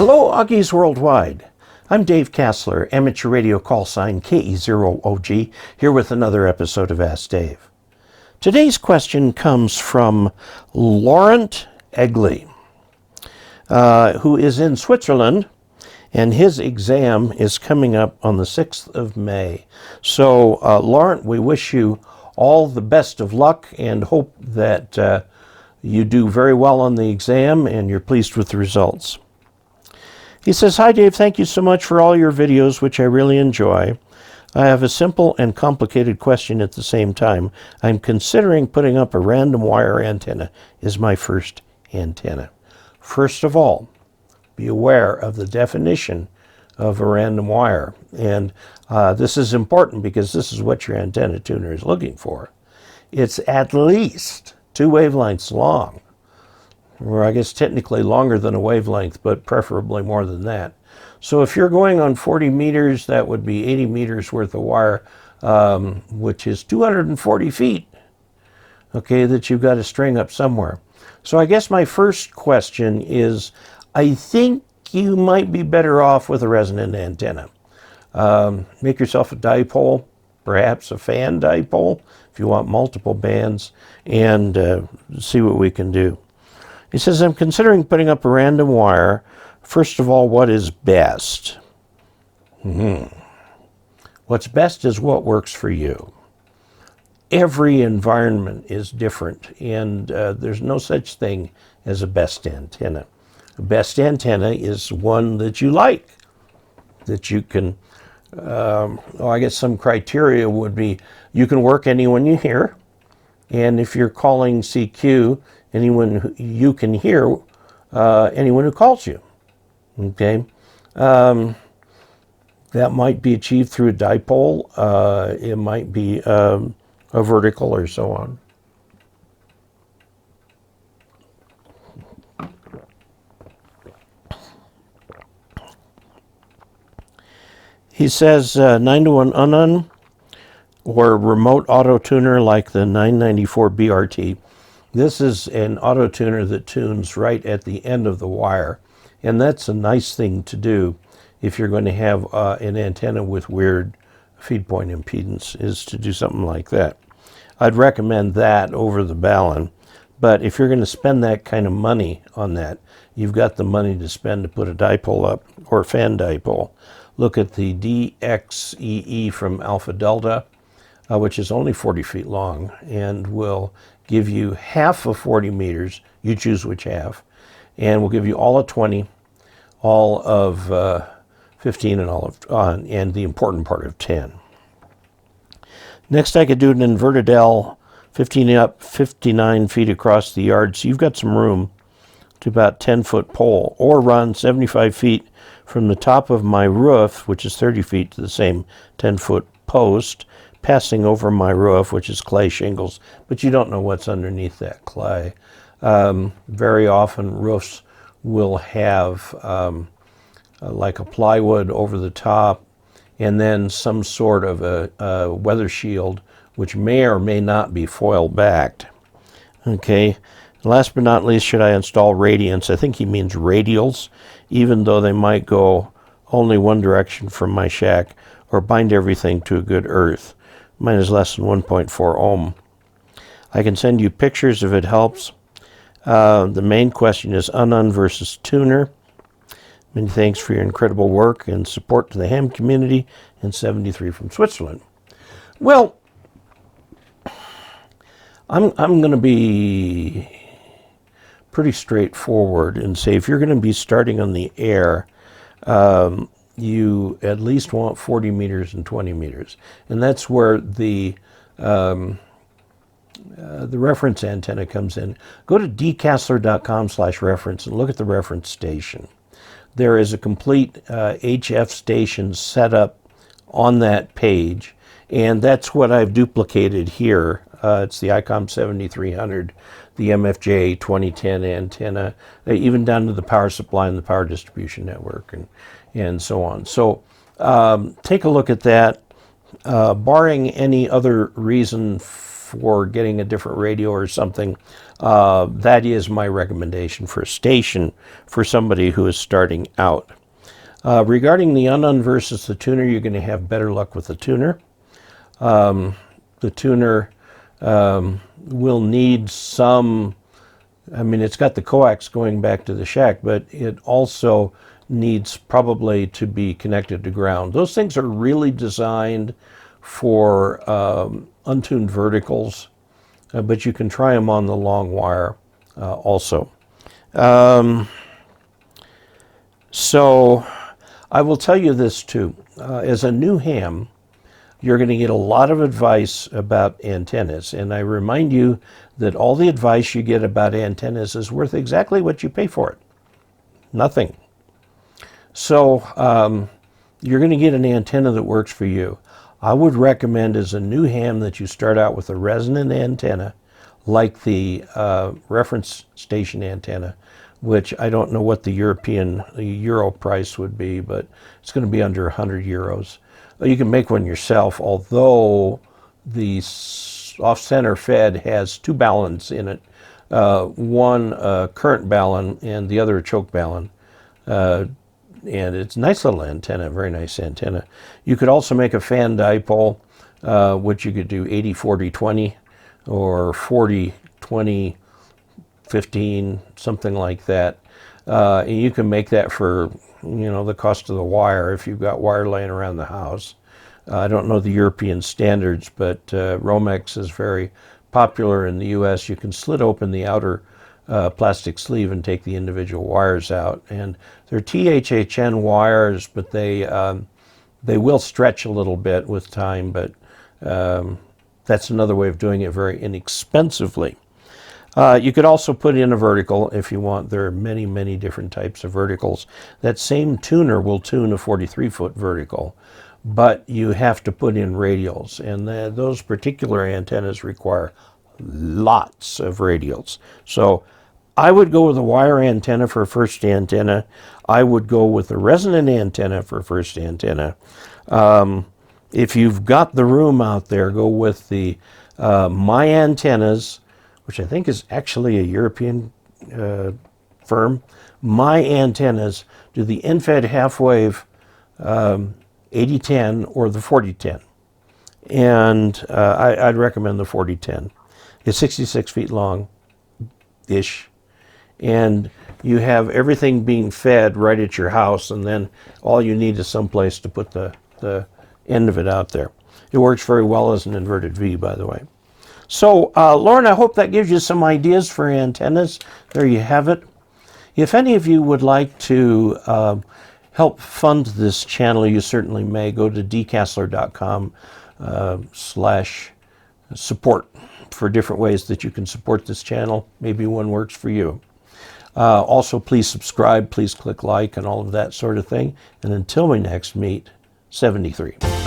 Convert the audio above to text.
Hello, Augies Worldwide. I'm Dave Kassler, amateur radio call sign KE0OG, here with another episode of Ask Dave. Today's question comes from Laurent Egli, who is in Switzerland, and his exam is coming up on the 6th of May. So, Laurent, we wish you all the best of luck and hope that you do very well on the exam and you're pleased with the results. He says, "Hi Dave, thank you so much for all your videos, which I really enjoy. I have a simple and complicated question at the same time. I'm considering putting up a random wire antenna as my first antenna." First of all, be aware of the definition of a random wire. And this is important because this is what your antenna tuner is looking for. It's at least 2 wavelengths long, or I guess technically longer than a wavelength, but preferably more than that. So if you're going on 40 meters, that would be 80 meters worth of wire, which is 240 feet, okay, that you've got to string up somewhere. So I guess my first question is, I think you might be better off with a resonant antenna. Make yourself a dipole, perhaps a fan dipole, if you want multiple bands, and see what we can do. He says, "I'm considering putting up a random wire. First of all, what is best?" What's best is what works for you. Every environment is different, and there's no such thing as a best antenna. A best antenna is one that you like, that you can, I guess some criteria would be, you can work anyone you hear, and if you're calling CQ, anyone you can hear, anyone who calls you, okay? That might be achieved through a dipole. It might be a vertical or so on. He says 9-to-1 Unknown or remote auto tuner like the 994 BRT. This is an auto tuner that tunes right at the end of the wire, and that's a nice thing to do if you're going to have an antenna with weird feed point impedance, is to do something like that. I'd recommend that over the Ballon, but if you're going to spend that kind of money on that, you've got the money to spend to put a dipole up or a fan dipole. Look at the DXEE from Alpha Delta, which is only 40 feet long and will give you half of 40 meters. You choose which half, and we'll give you all of 20, all of 15, and all of and the important part of 10. Next, I could do an inverted L, 15 up, 59 feet across the yard, so you've got some room to about 10-foot pole, or run 75 feet from the top of my roof, which is 30 feet, to the same 10-foot post, passing over my roof, which is clay shingles, but you don't know what's underneath that clay. Very often roofs will have like a plywood over the top, and then some sort of a weather shield, which may or may not be foil backed. Okay. Last but not least, should I install Radiance? I think he means radials, even though they might go only one direction from my shack, or bind everything to a good earth. Mine is less than 1.4 ohm. I can send you pictures if it helps. The main question is Unknown versus tuner. Many thanks for your incredible work and support to the ham community, and 73 from Switzerland. Well, I'm going to be pretty straightforward and say, if you're going to be starting on the air, you at least want 40 meters and 20 meters. And that's where the reference antenna comes in. Go to dkassler.com/reference and look at the reference station. There is a complete HF station set up on that page, and that's what I've duplicated here. It's the ICOM 7300, the MFJ 2010 antenna, even down to the power supply and the power distribution network, and so on. So take a look at that. Barring any other reason for getting a different radio or something, that is my recommendation for a station for somebody who is starting out. Regarding the unknown versus the tuner, you're going to have better luck with the tuner. The tuner will need some, I mean, it's got the coax going back to the shack, but it also needs probably to be connected to ground. Those things are really designed for untuned verticals, but you can try them on the long wire also. So I will tell you this too. As a new ham, you're going to get a lot of advice about antennas, and I remind you that all the advice you get about antennas is worth exactly what you pay for it. Nothing. So you're going to get an antenna that works for you. I would recommend as a new ham that you start out with a resonant antenna like the reference station antenna, which I don't know what the Euro price would be, but it's going to be under 100 euros. You can make one yourself, although the off-center fed has two ballons in it, one current ballon and the other a choke ballon. And it's a nice little antenna, very nice antenna. You could also make a fan dipole, which you could do 80-40-20 or 40-20-15, something like that. And you can make that for, you know, the cost of the wire if you've got wire laying around the house. I don't know the European standards, but Romex is very popular in the US. You can slit open the outer plastic sleeve and take the individual wires out. And they're THHN wires, but they will stretch a little bit with time, but that's another way of doing it very inexpensively. You could also put in a vertical if you want. There are many, many different types of verticals. That same tuner will tune a 43-foot vertical, but you have to put in radials, and those particular antennas require lots of radials. So I would go with a wire antenna for first antenna. I would go with a resonant antenna for first antenna. If you've got the room out there, go with the My Antennas, which I think is actually a European firm. My Antennas do the end-fed half-wave 8010 or the 4010. And I'd recommend the 4010. It's 66 feet long-ish. And you have everything being fed right at your house, and then all you need is someplace to put the end of it out there. It works very well as an inverted V, by the way. So, Lauren, I hope that gives you some ideas for antennas. There you have it. If any of you would like to help fund this channel, you certainly may. Go to dcasler.com/support for different ways that you can support this channel. Maybe one works for you. Also, please subscribe, please click like, and all of that sort of thing. And until we next meet, 73.